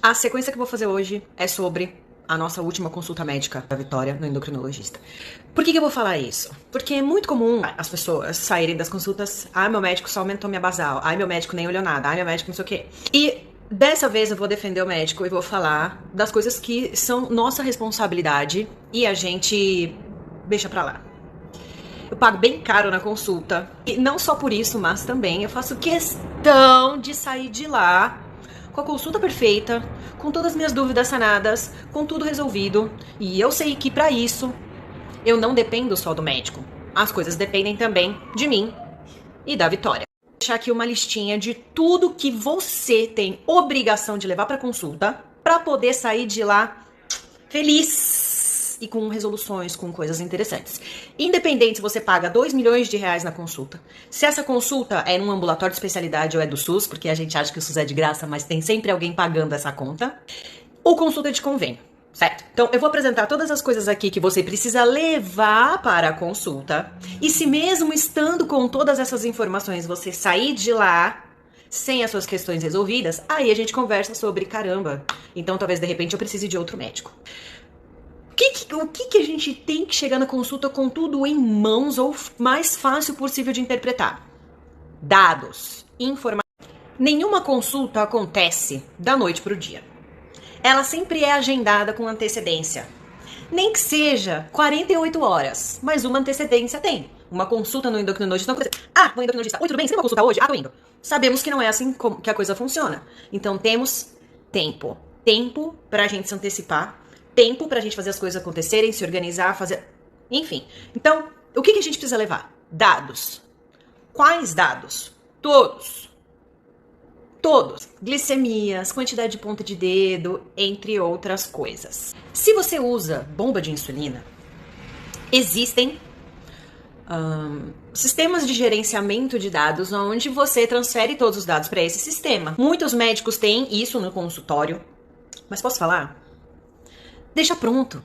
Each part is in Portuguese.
A sequência que eu vou fazer hoje é sobre a nossa última consulta médica da Vitória no endocrinologista. Por que eu vou falar isso? Porque é muito comum as pessoas saírem das consultas, meu médico só aumentou minha basal, meu médico nem olhou nada, meu médico não sei o quê. E dessa vez eu vou defender o médico e vou falar das coisas que são nossa responsabilidade e a gente deixa pra lá. Eu pago bem caro na consulta. E não só por isso, mas também eu faço questão de sair de lá com a consulta perfeita, com todas as minhas dúvidas sanadas, com tudo resolvido. E eu sei que pra isso eu não dependo só do médico. As coisas dependem também de mim e da Vitória. Vou deixar aqui uma listinha de tudo que você tem obrigação de levar pra consulta pra poder sair de lá feliz e com resoluções, com coisas interessantes. Independente se você paga 2 milhões de reais na consulta, se essa consulta é num ambulatório de especialidade ou é do SUS, porque a gente acha que o SUS é de graça, mas tem sempre alguém pagando essa conta, ou consulta de convênio, certo? Então, eu vou apresentar todas as coisas aqui que você precisa levar para a consulta, e se mesmo estando com todas essas informações, você sair de lá sem as suas questões resolvidas, aí a gente conversa sobre, caramba, então talvez de repente eu precise de outro médico. O que a gente tem que chegar na consulta com tudo em mãos ou mais fácil possível de interpretar? Dados, informações. Nenhuma consulta acontece da noite para o dia. Ela sempre é agendada com antecedência. Nem que seja 48 horas, mas uma antecedência tem. Uma consulta no endocrinologista não acontece. No endocrinologista, oi, tudo bem? Você tem uma consulta hoje? Tô indo. Sabemos que não é assim que a coisa funciona. Então temos tempo. Tempo pra gente se antecipar. Tempo pra gente fazer as coisas acontecerem, se organizar, fazer... Enfim. Então, o que a gente precisa levar? Dados. Quais dados? Todos. Todos. Glicemias, quantidade de ponta de dedo, entre outras coisas. Se você usa bomba de insulina, existem sistemas de gerenciamento de dados onde você transfere todos os dados para esse sistema. Muitos médicos têm isso no consultório. Mas posso falar? Deixa pronto.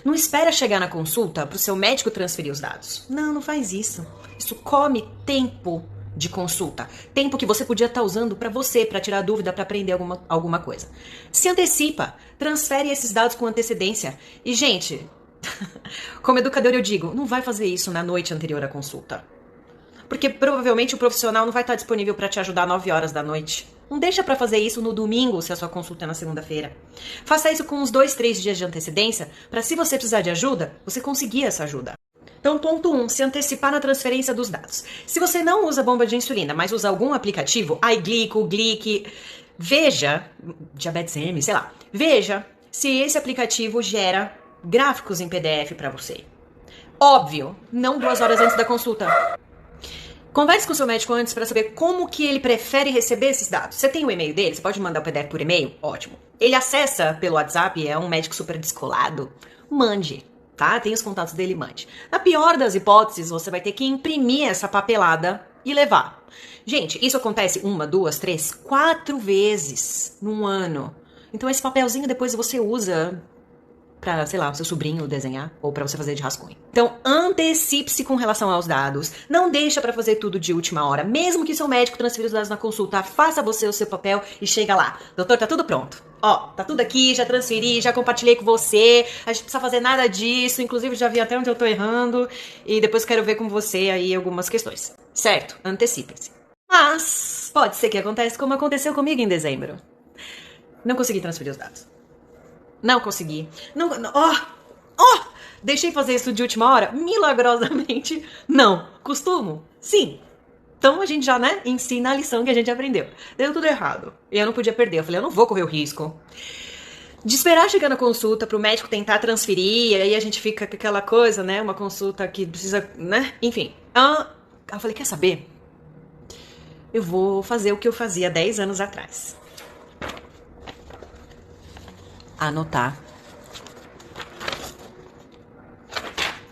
Não espera chegar na consulta para o seu médico transferir os dados. Não faz isso. Isso come tempo de consulta. Tempo que você podia estar usando para você, para tirar dúvida, para aprender alguma coisa. Se antecipa. Transfere esses dados com antecedência. E, gente, como educador eu digo, não vai fazer isso na noite anterior à consulta. Porque provavelmente o profissional não vai estar disponível para te ajudar às 9 horas da noite. Não deixa para fazer isso no domingo, se a sua consulta é na segunda-feira. Faça isso com uns 2, 3 dias de antecedência, para se você precisar de ajuda, você conseguir essa ajuda. Então, ponto 1, se antecipar na transferência dos dados. Se você não usa bomba de insulina, mas usa algum aplicativo, iGlico, Glic, veja, Diabetes M, sei lá, veja se esse aplicativo gera gráficos em PDF para você. Óbvio, não 2 horas antes da consulta. Converse com o seu médico antes para saber como que ele prefere receber esses dados. Você tem o e-mail dele? Você pode mandar o PDF por e-mail? Ótimo. Ele acessa pelo WhatsApp? É um médico super descolado? Mande, tá? Tem os contatos dele, mande. Na pior das hipóteses, você vai ter que imprimir essa papelada e levar. Gente, isso acontece 1, 2, 3, 4 vezes num ano. Então esse papelzinho depois você usa pra, sei lá, o seu sobrinho desenhar ou pra você fazer de rascunho. Então, antecipe-se com relação aos dados. Não deixa pra fazer tudo de última hora. Mesmo que seu médico transfira os dados na consulta, faça você o seu papel e chega lá. Doutor, tá tudo pronto. Tá tudo aqui, já transferi, já compartilhei com você. A gente não precisa fazer nada disso. Inclusive, já vi até onde eu tô errando. E depois quero ver com você aí algumas questões. Certo? Antecipe-se. Mas, pode ser que aconteça como aconteceu comigo em dezembro. Não consegui transferir os dados. Não consegui. Deixei fazer isso de última hora? Milagrosamente, não. Costumo? Sim. Então a gente já, ensina a lição que a gente aprendeu. Deu tudo errado. E eu não podia perder. Eu falei, eu não vou correr o risco de esperar chegar na consulta pro médico tentar transferir. E aí a gente fica com aquela coisa, uma consulta que precisa, Enfim. Eu falei, quer saber? Eu vou fazer o que eu fazia 10 anos atrás. Anotar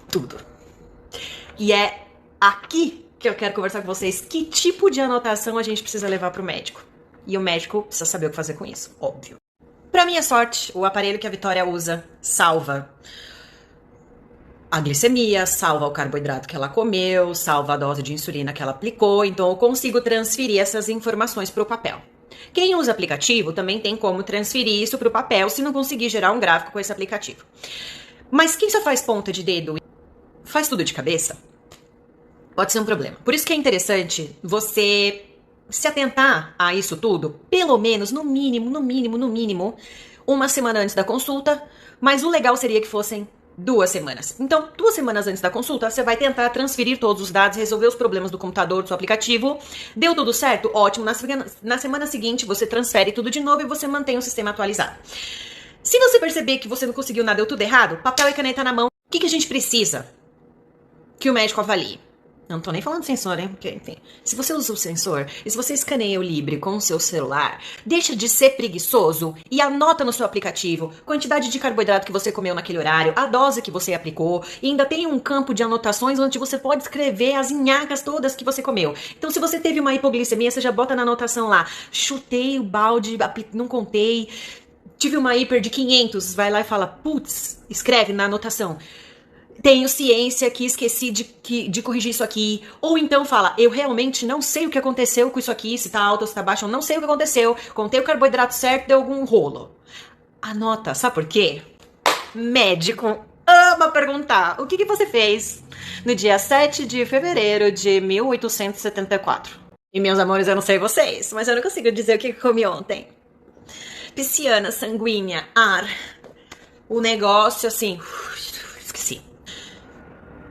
tudo. E é aqui que eu quero conversar com vocês que tipo de anotação a gente precisa levar pro médico. E o médico precisa saber o que fazer com isso, óbvio. Pra minha sorte, o aparelho que a Vitória usa salva a glicemia, salva o carboidrato que ela comeu, salva a dose de insulina que ela aplicou, então eu consigo transferir essas informações pro papel. Quem usa aplicativo também tem como transferir isso para o papel se não conseguir gerar um gráfico com esse aplicativo. Mas quem só faz ponta de dedo e faz tudo de cabeça, pode ser um problema. Por isso que é interessante você se atentar a isso tudo, pelo menos, no mínimo, uma semana antes da consulta, mas o legal seria que fossem 2 semanas. Então, 2 semanas antes da consulta, você vai tentar transferir todos os dados, resolver os problemas do computador, do seu aplicativo. Deu tudo certo? Ótimo. Na semana seguinte, você transfere tudo de novo e você mantém o sistema atualizado. Se você perceber que você não conseguiu nada, deu tudo errado, papel e caneta na mão, o que a gente precisa que o médico avalie? Não tô nem falando do sensor, hein? Porque, enfim, se você usa o sensor e se você escaneia o Libre com o seu celular, deixa de ser preguiçoso e anota no seu aplicativo quantidade de carboidrato que você comeu naquele horário, a dose que você aplicou, e ainda tem um campo de anotações onde você pode escrever as nhacas todas que você comeu. Então, se você teve uma hipoglicemia, você já bota na anotação lá, chutei o balde, não contei, tive uma hiper de 500, vai lá e fala, putz, escreve na anotação. Tenho ciência que esqueci de corrigir isso aqui. Ou então fala, eu realmente não sei o que aconteceu com isso aqui, se tá alto ou se tá baixo, eu não sei o que aconteceu. Contei o carboidrato certo, deu algum rolo. Anota, sabe por quê? Médico ama perguntar, o que você fez no dia 7 de fevereiro de 1874? E meus amores, eu não sei vocês, mas eu não consigo dizer o que comi ontem. Pisciana, sanguínea, ar. O negócio assim, esqueci.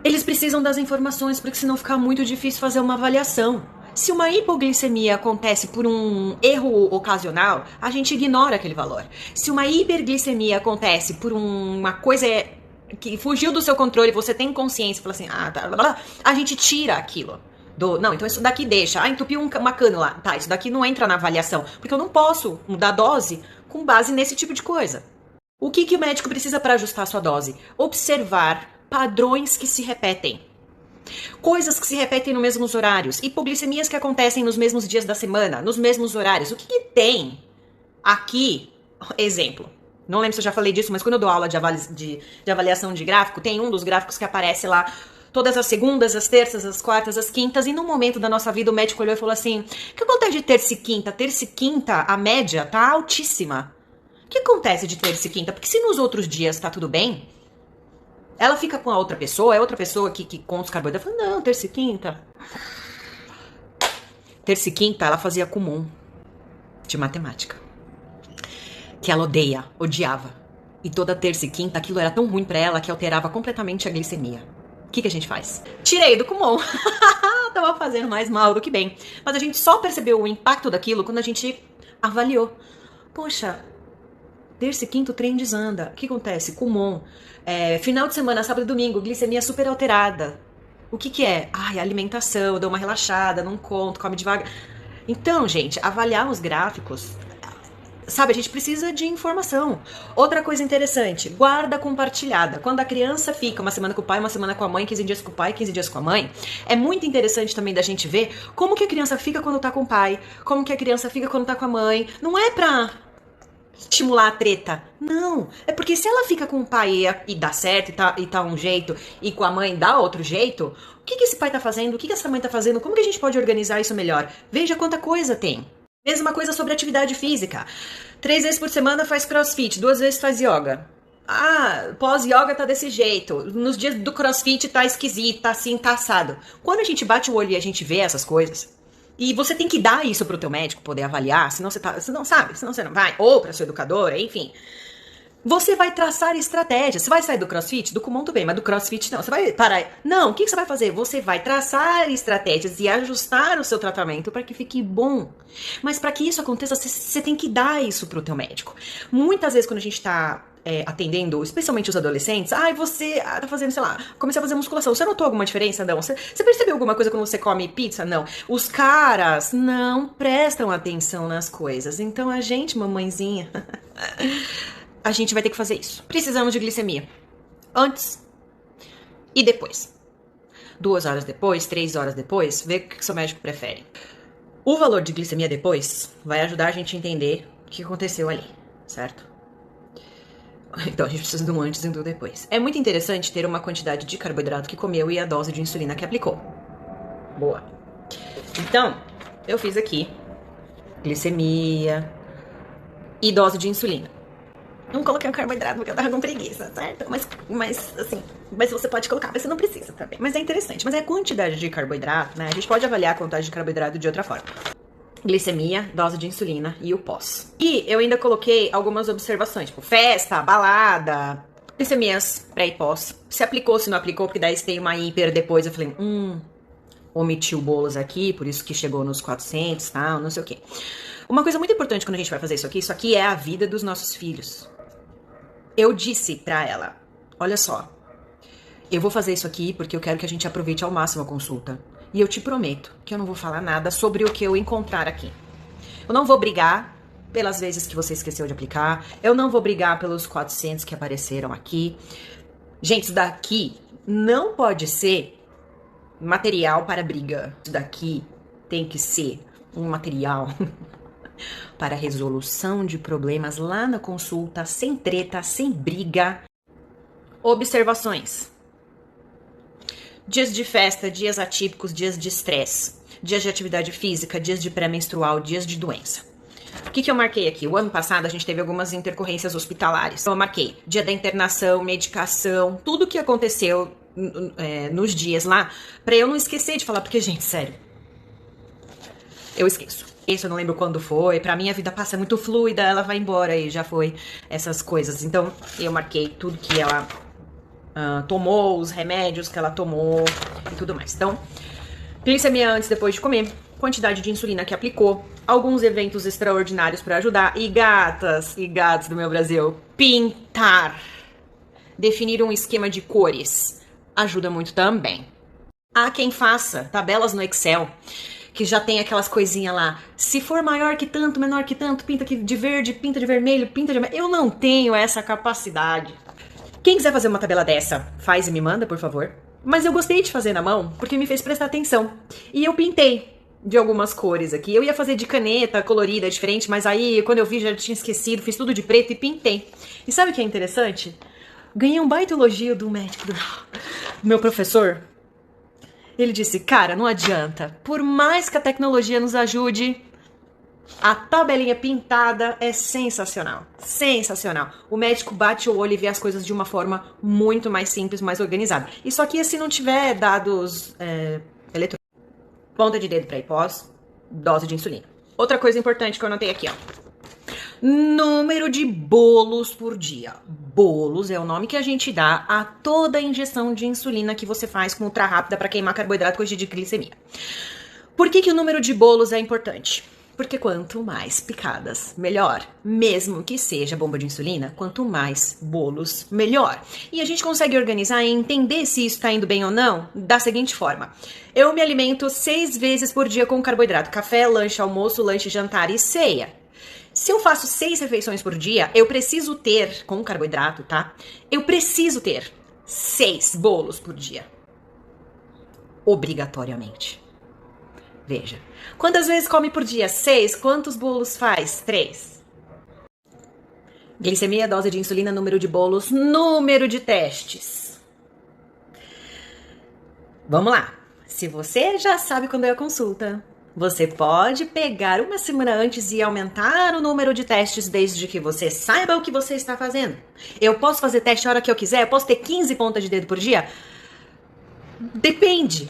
Eles precisam das informações, porque senão fica muito difícil fazer uma avaliação. Se uma hipoglicemia acontece por um erro ocasional, a gente ignora aquele valor. Se uma hiperglicemia acontece por uma coisa que fugiu do seu controle, você tem consciência, fala assim, a gente tira aquilo. Não, então isso daqui deixa. Entupiu uma cânula. Tá, isso daqui não entra na avaliação, porque eu não posso mudar a dose com base nesse tipo de coisa. O que o médico precisa para ajustar a sua dose? Observar padrões que se repetem. Coisas que se repetem nos mesmos horários. Hipoglicemias que acontecem nos mesmos dias da semana, nos mesmos horários. O que tem aqui? Exemplo. Não lembro se eu já falei disso, mas quando eu dou aula de avaliação de gráfico, tem um dos gráficos que aparece lá todas as segundas, as terças, as quartas, as quintas. E num momento da nossa vida o médico olhou e falou assim, o que acontece de terça e quinta? Terça e quinta, a média tá altíssima. O que acontece de terça e quinta? Porque se nos outros dias tá tudo bem, ela fica com a outra pessoa, é outra pessoa que conta os carboidratos. Fala, não, terça e quinta. Terça e quinta, ela fazia comum de matemática. Que ela odiava. E toda terça e quinta, aquilo era tão ruim pra ela que alterava completamente a glicemia. O que a gente faz? Tirei do comum. Tava fazendo mais mal do que bem. Mas a gente só percebeu o impacto daquilo quando a gente avaliou. Poxa, terça e quinta o trem desanda. O que acontece? Comum. Final de semana, sábado e domingo, glicemia super alterada. O que é? Ai, alimentação, dou uma relaxada, não conto, come devagar. Então, gente, avaliar os gráficos, sabe, a gente precisa de informação. Outra coisa interessante, guarda compartilhada. Quando a criança fica uma semana com o pai, uma semana com a mãe, 15 dias com o pai, 15 dias com a mãe, é muito interessante também da gente ver como que a criança fica quando tá com o pai, como que a criança fica quando tá com a mãe. Não é pra estimular a treta. Não. É porque se ela fica com o pai e dá certo e tá um jeito e com a mãe dá outro jeito, o que esse pai tá fazendo? O que essa mãe tá fazendo? Como que a gente pode organizar isso melhor? Veja quanta coisa tem. Mesma coisa sobre atividade física. 3 vezes por semana faz crossfit, 2 vezes faz yoga. Pós-yoga tá desse jeito. Nos dias do crossfit tá esquisito, tá assim, tá assado. Quando a gente bate o olho e a gente vê essas coisas, e você tem que dar isso pro teu médico poder avaliar, senão você não vai, ou pra sua educadora, enfim. Você vai traçar estratégias. Você vai sair do crossfit? Do comum tudo bem, mas do crossfit não. Você vai parar. Não, o que você vai fazer? Você vai traçar estratégias e ajustar o seu tratamento para que fique bom. Mas para que isso aconteça, você tem que dar isso pro teu médico. Muitas vezes quando a gente tá atendendo, especialmente os adolescentes, você tá fazendo, sei lá, comecei a fazer musculação. Você notou alguma diferença? Não. Você percebeu alguma coisa quando você come pizza? Não. Os caras não prestam atenção nas coisas. Então a gente, mamãezinha... a gente vai ter que fazer isso. Precisamos de glicemia. Antes e depois. 2 horas depois, 3 horas depois, vê o que seu médico prefere. O valor de glicemia depois vai ajudar a gente a entender o que aconteceu ali, certo? Então a gente precisa de um antes e um depois. É muito interessante ter uma quantidade de carboidrato que comeu e a dose de insulina que aplicou. Boa. Então, eu fiz aqui glicemia e dose de insulina. Não coloquei um carboidrato porque eu tava com preguiça, certo? Mas você pode colocar, mas você não precisa também. Mas é interessante. Mas é a quantidade de carboidrato, né? A gente pode avaliar a quantidade de carboidrato de outra forma. Glicemia, dose de insulina e o pós. E eu ainda coloquei algumas observações, tipo festa, balada, glicemias pré e pós. Se aplicou, se não aplicou, porque daí se tem uma hiper depois, eu falei, omitiu bolos aqui, por isso que chegou nos 400, tal, não sei o quê. Uma coisa muito importante quando a gente vai fazer isso aqui é a vida dos nossos filhos. Eu disse pra ela, olha só, eu vou fazer isso aqui porque eu quero que a gente aproveite ao máximo a consulta. E eu te prometo que eu não vou falar nada sobre o que eu encontrar aqui. Eu não vou brigar pelas vezes que você esqueceu de aplicar. Eu não vou brigar pelos 400 que apareceram aqui. Gente, isso daqui não pode ser material para briga. Isso daqui tem que ser um material para resolução de problemas lá na consulta, sem treta, sem briga. Observações. Dias de festa, dias atípicos, dias de estresse, dias de atividade física, dias de pré-menstrual, dias de doença. O que eu marquei aqui? O ano passado a gente teve algumas intercorrências hospitalares. Então eu marquei dia da internação, medicação, tudo que aconteceu nos dias lá, pra eu não esquecer de falar, porque, gente, sério, eu esqueço. Isso eu não lembro quando foi. Pra mim a vida passa muito fluida, ela vai embora e já foi essas coisas. Então eu marquei tudo que ela tomou, os remédios que ela tomou e tudo mais. Então, glicemia antes e depois de comer, quantidade de insulina que aplicou, alguns eventos extraordinários pra ajudar e gatas e gatos do meu Brasil, pintar. Definir um esquema de cores ajuda muito também. Há quem faça tabelas no Excel que já tem aquelas coisinhas lá. Se for maior que tanto, menor que tanto, pinta de verde, pinta de vermelho, pinta de amarelo. Eu não tenho essa capacidade. Quem quiser fazer uma tabela dessa, faz e me manda, por favor. Mas eu gostei de fazer na mão, porque me fez prestar atenção. E eu pintei de algumas cores aqui. Eu ia fazer de caneta, colorida, diferente, mas aí, quando eu vi, já tinha esquecido, fiz tudo de preto e pintei. E sabe o que é interessante? Ganhei um baita elogio do médico, do meu professor. Ele disse, cara, não adianta. Por mais que a tecnologia nos ajude, a tabelinha pintada é sensacional. Sensacional. O médico bate o olho e vê as coisas de uma forma muito mais simples, mais organizada. Isso aqui é se não tiver dados eletrônicos. Ponta de dedo para ir pós, dose de insulina. Outra coisa importante que eu anotei aqui, ó. Número de bolos por dia. Bolos é o nome que a gente dá a toda a injeção de insulina que você faz com ultra rápida para queimar carboidrato e corrigir de glicemia. Por que o número de bolos é importante? Porque quanto mais picadas, melhor. Mesmo que seja bomba de insulina, quanto mais bolos, melhor. E a gente consegue organizar e entender se isso está indo bem ou não da seguinte forma. Eu me alimento 6 vezes por dia com carboidrato. Café, lanche, almoço, lanche, jantar e ceia. Se eu faço 6 refeições por dia, eu preciso ter, com carboidrato, tá? Eu preciso ter 6 bolos por dia. Obrigatoriamente. Veja. Quantas vezes come por dia? 6. Quantos bolos faz? 3. Glicemia, dose de insulina, número de bolos, número de testes. Vamos lá. Se você já sabe quando é a consulta, você pode pegar uma semana antes e aumentar o número de testes desde que você saiba o que você está fazendo. Eu posso fazer teste a hora que eu quiser? Eu posso ter 15 pontas de dedo por dia? Depende.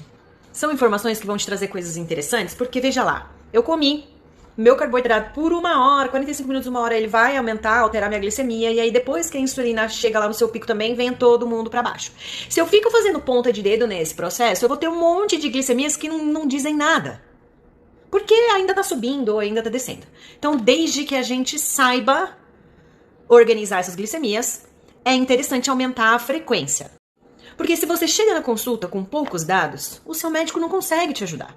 São informações que vão te trazer coisas interessantes, porque veja lá, eu comi meu carboidrato por 1 hora, 45 minutos, 1 hora, ele vai aumentar, alterar minha glicemia, e aí depois que a insulina chega lá no seu pico também, vem todo mundo pra baixo. Se eu fico fazendo ponta de dedo nesse processo, eu vou ter um monte de glicemias que não dizem nada. Porque ainda tá subindo ou ainda tá descendo. Então, desde que a gente saiba organizar essas glicemias, é interessante aumentar a frequência. Porque se você chega na consulta com poucos dados, o seu médico não consegue te ajudar.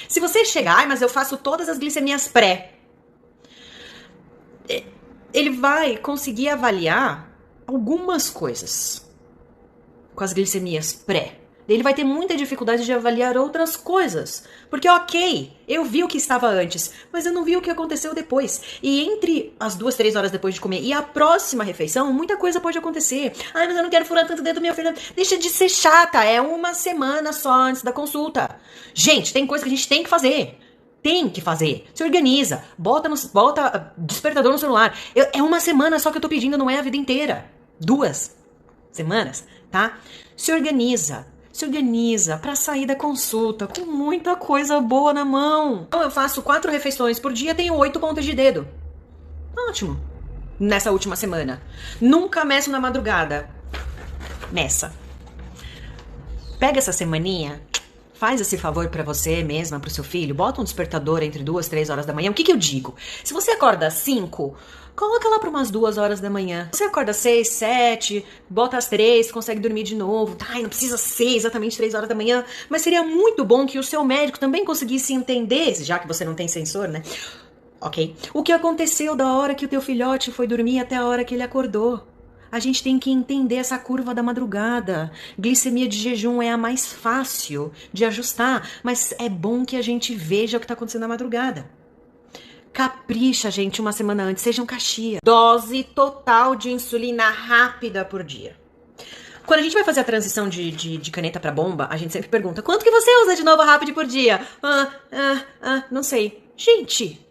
Se você chegar, mas eu faço todas as glicemias pré, ele vai conseguir avaliar algumas coisas com as glicemias pré. Ele vai ter muita dificuldade de avaliar outras coisas. Porque, ok, eu vi o que estava antes, mas eu não vi o que aconteceu depois. E entre as 2, 3 horas depois de comer e a próxima refeição, muita coisa pode acontecer. Ai, mas eu não quero furar tanto dedo, minha filha. Deixa de ser chata, é 1 semana só antes da consulta. Gente, tem coisa que a gente tem que fazer. Tem que fazer. Se organiza. Bota despertador no celular. É uma semana só que eu tô pedindo, não é a vida inteira. 2 semanas, tá? Se organiza. Se organiza pra sair da consulta com muita coisa boa na mão. Então eu faço 4 refeições por dia, tenho 8 pontas de dedo. Ótimo. Nessa última semana. Nunca meço na madrugada. Meça. Pega essa semaninha, faz esse favor pra você mesma, pro seu filho, bota um despertador entre 2, 3 horas da manhã. O que eu digo? Se você acorda às 5, coloca lá para umas 2 horas da manhã. Você acorda às 6, 7, bota às 3, consegue dormir de novo. Ai, não precisa ser exatamente 3 horas da manhã, mas seria muito bom que o seu médico também conseguisse entender, já que você não tem sensor, né? Ok? O que aconteceu da hora que o teu filhote foi dormir até a hora que ele acordou. A gente tem que entender essa curva da madrugada. Glicemia de jejum é a mais fácil de ajustar, mas é bom que a gente veja o que está acontecendo na madrugada. Capricha, gente, uma semana antes, seja um caxia. Dose total de insulina rápida por dia. Quando a gente vai fazer a transição de caneta para bomba, a gente sempre pergunta, quanto que você usa de novo rápido por dia? Não sei. Gente,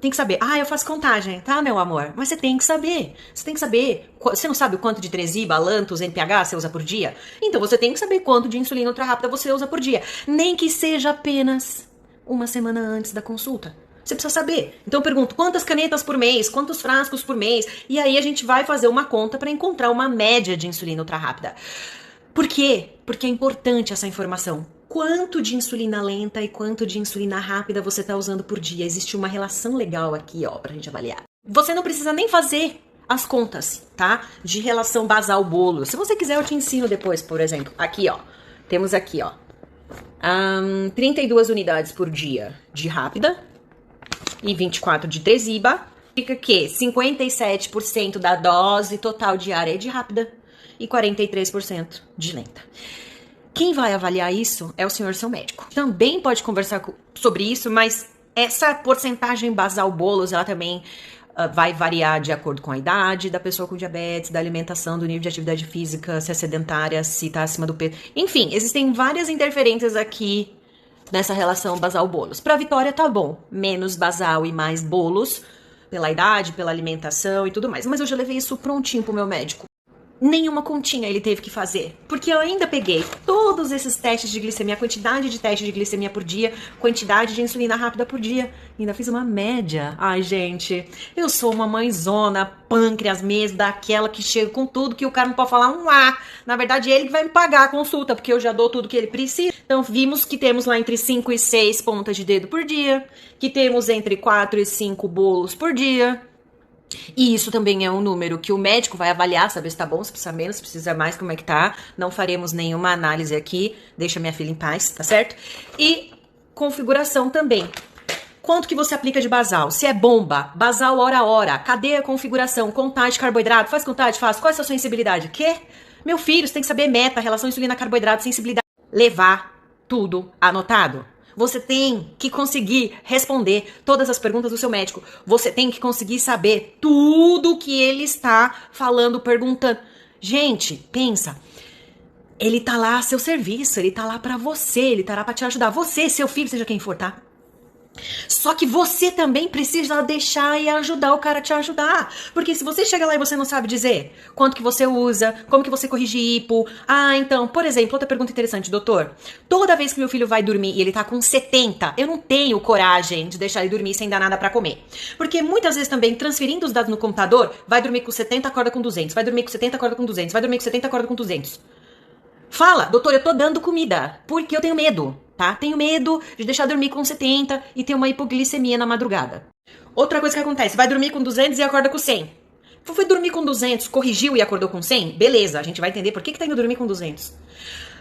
tem que saber. Eu faço contagem, tá, meu amor? Mas você tem que saber. Você tem que saber. Você não sabe o quanto de Tresiba, Lantus, NPH você usa por dia? Então você tem que saber quanto de insulina ultra rápida você usa por dia. Nem que seja apenas uma semana antes da consulta. Você precisa saber. Então eu pergunto, quantas canetas por mês? Quantos frascos por mês? E aí a gente vai fazer uma conta para encontrar uma média de insulina ultra rápida. Por quê? Porque é importante essa informação. Quanto de insulina lenta e quanto de insulina rápida você está usando por dia. Existe uma relação legal aqui, ó, pra gente avaliar. Você não precisa nem fazer as contas, tá? De relação basal bolo. Se você quiser, eu te ensino depois, por exemplo. Aqui, ó. Temos aqui, ó. 32 unidades por dia de rápida e 24 de Tresiba. Fica que 57% da dose total diária é de rápida e 43% de lenta. Quem vai avaliar isso é o senhor seu médico. Também pode conversar sobre isso, mas essa porcentagem basal bolos, ela também vai variar de acordo com a idade da pessoa com diabetes, da alimentação, do nível de atividade física, se é sedentária, se tá acima do peso. Enfim, existem várias interferências aqui nessa relação basal bolos. Pra Vitória tá bom, menos basal e mais bolos, pela idade, pela alimentação e tudo mais. Mas eu já levei isso prontinho pro meu médico. Nenhuma continha ele teve que fazer, porque eu ainda peguei todos esses testes de glicemia, quantidade de testes de glicemia por dia, quantidade de insulina rápida por dia, ainda fiz uma média. Ai, gente, eu sou uma mãezona, pâncreas mesmo, daquela que chega com tudo que o cara não pode falar um A. Na verdade, ele que vai me pagar a consulta, porque eu já dou tudo que ele precisa. Então, vimos que temos lá entre 5 e 6 pontas de dedo por dia, que temos entre 4 e 5 bolos por dia. E isso também é um número que o médico vai avaliar, saber se tá bom, se precisa menos, se precisa mais, como é que tá. Não faremos nenhuma análise aqui, deixa minha filha em paz, tá certo? E configuração também. Quanto que você aplica de basal? Se é bomba, basal hora a hora, cadê a configuração? Contagem de carboidrato, faz contagem, faz. Qual é a sua sensibilidade? Quê? Meu filho, você tem que saber meta, relação insulina-carboidrato, sensibilidade. Levar tudo anotado. Você tem que conseguir responder todas as perguntas do seu médico. Você tem que conseguir saber tudo que ele está falando, perguntando. Gente, pensa. Ele tá lá a seu serviço, ele tá lá pra você, ele tá lá pra te ajudar. Você, seu filho, seja quem for, tá? Só que você também precisa deixar e ajudar o cara a te ajudar. Porque se você chega lá e você não sabe dizer quanto que você usa, como que você corrige hipo. Então, por exemplo, outra pergunta interessante, doutor. Toda vez que meu filho vai dormir e ele tá com 70, eu não tenho coragem de deixar ele dormir sem dar nada pra comer. Porque muitas vezes também, transferindo os dados no computador, vai dormir com 70, acorda com 200. Vai dormir com 70, acorda com 200. Vai dormir com 70, acorda com 200. Fala, doutor, eu tô dando comida, porque eu tenho medo, tá? Tenho medo de deixar dormir com 70 e ter uma hipoglicemia na madrugada. Outra coisa que acontece, vai dormir com 200 e acorda com 100. Foi dormir com 200, corrigiu e acordou com 100? Beleza, a gente vai entender por que tá indo dormir com 200.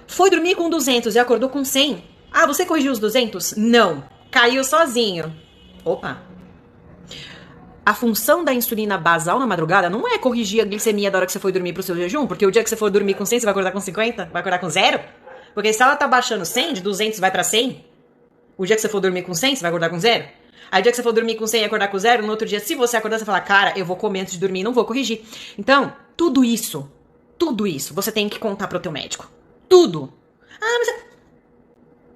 Foi dormir com 200 e acordou com 100? Você corrigiu os 200? Não, caiu sozinho. Opa. A função da insulina basal na madrugada não é corrigir a glicemia da hora que você foi dormir pro seu jejum, porque o dia que você for dormir com 100, você vai acordar com 50? Vai acordar com 0? Porque se ela tá baixando 100, de 200 vai pra 100, o dia que você for dormir com 100, você vai acordar com 0? Aí o dia que você for dormir com 100 e acordar com 0, no outro dia, se você acordar, você fala, cara, eu vou comer antes de dormir, não vou corrigir. Então, tudo isso, você tem que contar pro teu médico. Tudo.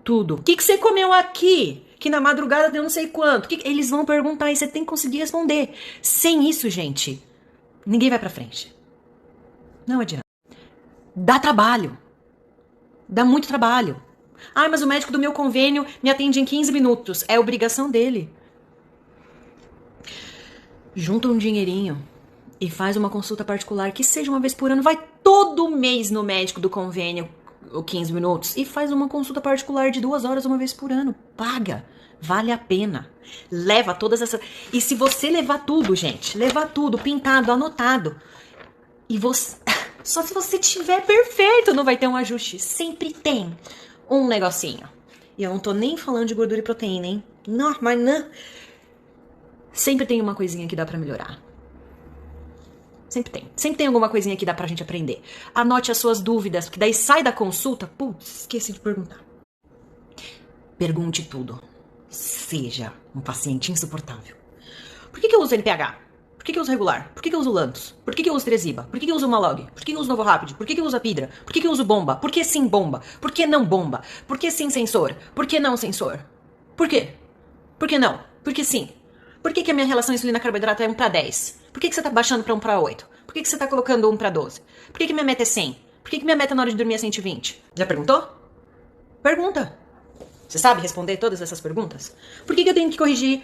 Tudo. O que você comeu aqui? que na madrugada deu não sei quanto. Eles vão perguntar e você tem que conseguir responder. Sem isso, gente, ninguém vai pra frente. Não adianta. Dá trabalho. Dá muito trabalho. Ah, mas o médico do meu convênio me atende em 15 minutos. É obrigação dele. Junta um dinheirinho e faz uma consulta particular, que seja uma vez por ano. Vai todo mês no médico do convênio, 15 minutos, e faz uma consulta particular de 2 horas uma vez por ano. Paga. Vale a pena. Leva todas essas... E se você levar tudo, gente, levar tudo pintado, anotado, e você... Só se você tiver perfeito, não vai ter um ajuste. Sempre tem um negocinho. E eu não tô nem falando de gordura e proteína, hein? Não, mas não. Sempre tem uma coisinha que dá pra melhorar. Sempre tem. Sempre tem alguma coisinha que dá pra gente aprender. Anote as suas dúvidas, porque daí sai da consulta. Putz, esqueci de perguntar. Pergunte tudo. Seja um paciente insuportável. Por que eu uso NPH? Por que eu uso regular? Por que eu uso Lantus? Por que eu uso Tresiba? Por que eu uso Malog? Por que eu uso Novo Rapid? Por que eu uso Apidra? Por que eu uso bomba? Por que sim bomba? Por que não bomba? Por que sim sensor? Por que não sensor? Por quê? Por que não? Por que sim? Por que a minha relação insulina-carboidrato é 1:10? Por que você tá baixando pra 1:8? Por que você tá colocando 1:12? Por que minha meta é 100? Por que minha meta na hora de dormir é 120? Já perguntou? Pergunta. Você sabe responder todas essas perguntas? Por que eu tenho que corrigir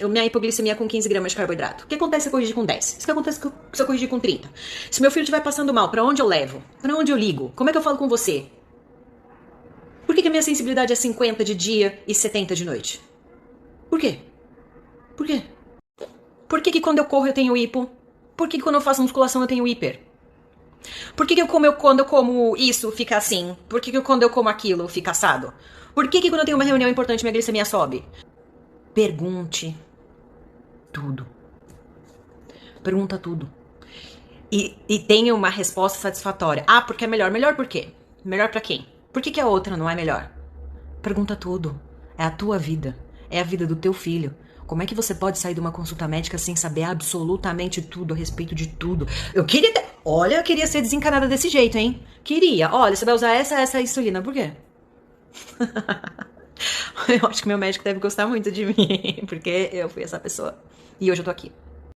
minha hipoglicemia com 15 gramas de carboidrato? O que acontece se eu corrigir com 10? O que acontece se eu corrigir com 30? Se meu filho estiver passando mal, pra onde eu levo? Pra onde eu ligo? Como é que eu falo com você? Por que a minha sensibilidade é 50 de dia e 70 de noite? Por quê? Por quê? Por que quando eu corro eu tenho hipo? Por que quando eu faço musculação eu tenho hiper? Por que quando eu como isso fica assim? Por que quando eu como aquilo fica assado? Por que quando eu tenho uma reunião importante minha glicemia sobe? Pergunte tudo. Pergunta tudo. E tenha uma resposta satisfatória. Ah, porque é melhor. Melhor por quê? Melhor pra quem? Por que a outra não é melhor? Pergunta tudo. É a tua vida. É a vida do teu filho. Como é que você pode sair de uma consulta médica sem saber absolutamente tudo a respeito de tudo? Eu queria ser desencanada desse jeito, hein? Queria. Olha, você vai usar essa insulina. Por quê? Eu acho que meu médico deve gostar muito de mim, porque eu fui essa pessoa. E hoje eu tô aqui.